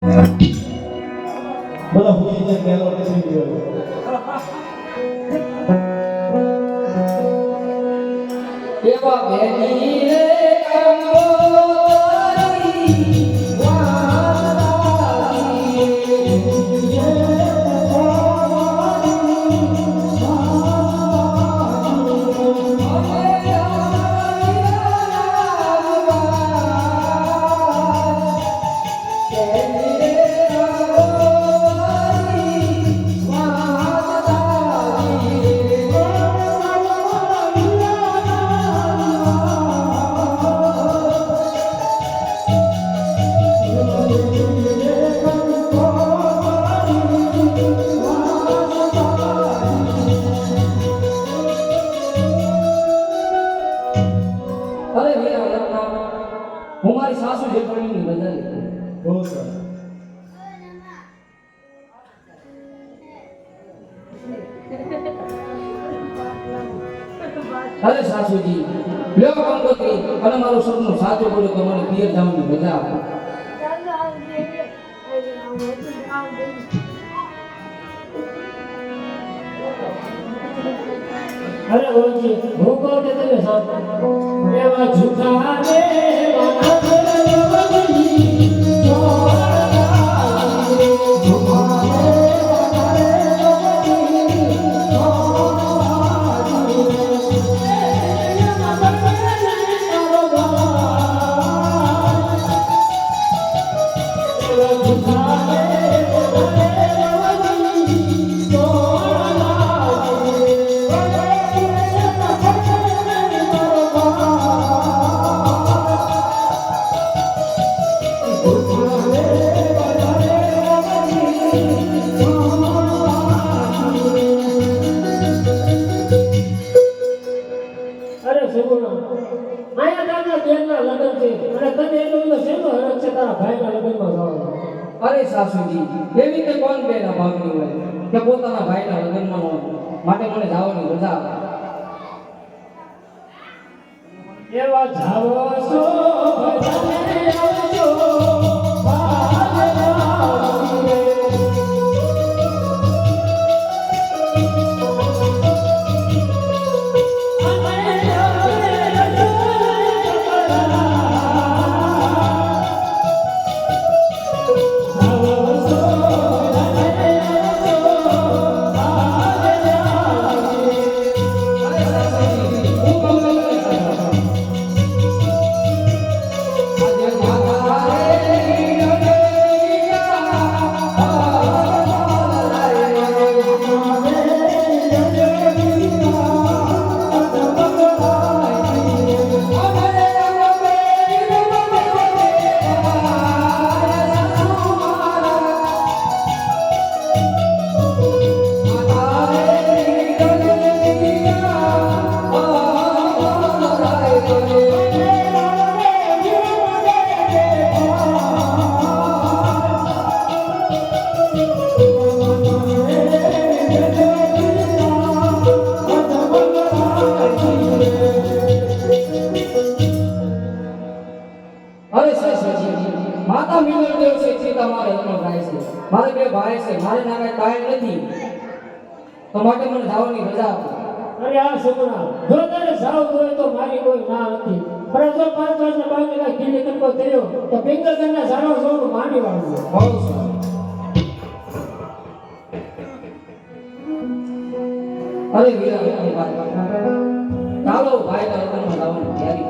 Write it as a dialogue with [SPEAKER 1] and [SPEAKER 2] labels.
[SPEAKER 1] બધા ભૂલી જાય ગેલો થઈ ગયો
[SPEAKER 2] એવા બેની રે કંગોરી હું મારી સાસુ જેઠાણીની રજા લીધી.
[SPEAKER 1] બહુ સરસ
[SPEAKER 2] અરે સાસુજી લ્યો કંકોત્રી અને મારું સપનું સાચું કર્યું તો મને પિયર જવાની મજા આવે.
[SPEAKER 3] અરે ઓજી હું કહું કે તમે સાંભળો એવા જૂઠા રે
[SPEAKER 2] અરે સાસુજી એવી તે કોણ બેના ભાગની હોય કે પોતાના ભાઈના લગ્નમાં હોય માટે મને જવાની રજા આપે.
[SPEAKER 3] એવા જાવો છો ભજને આવજો
[SPEAKER 2] માતા મિલન દેવ છે સીતા મારે એકનો થાય છે. મારે બે ભાઈ છે મારે નામે કાંઈ નથી તો માટે મને જવાની રજા આપો.
[SPEAKER 3] અરે આ સપના જો તને સાવ હોય તો મારી કોઈ ના નથી પણ જો 5 વર્ષના બાળકને કિલ્લી કંકો થયો તો પિંગલગનના ઝાડો જોવાનું માની વાળું
[SPEAKER 2] બહુ સારું. અરે વીરા ચાલો ભાઈના લગ્નમાં જવાની તૈયારી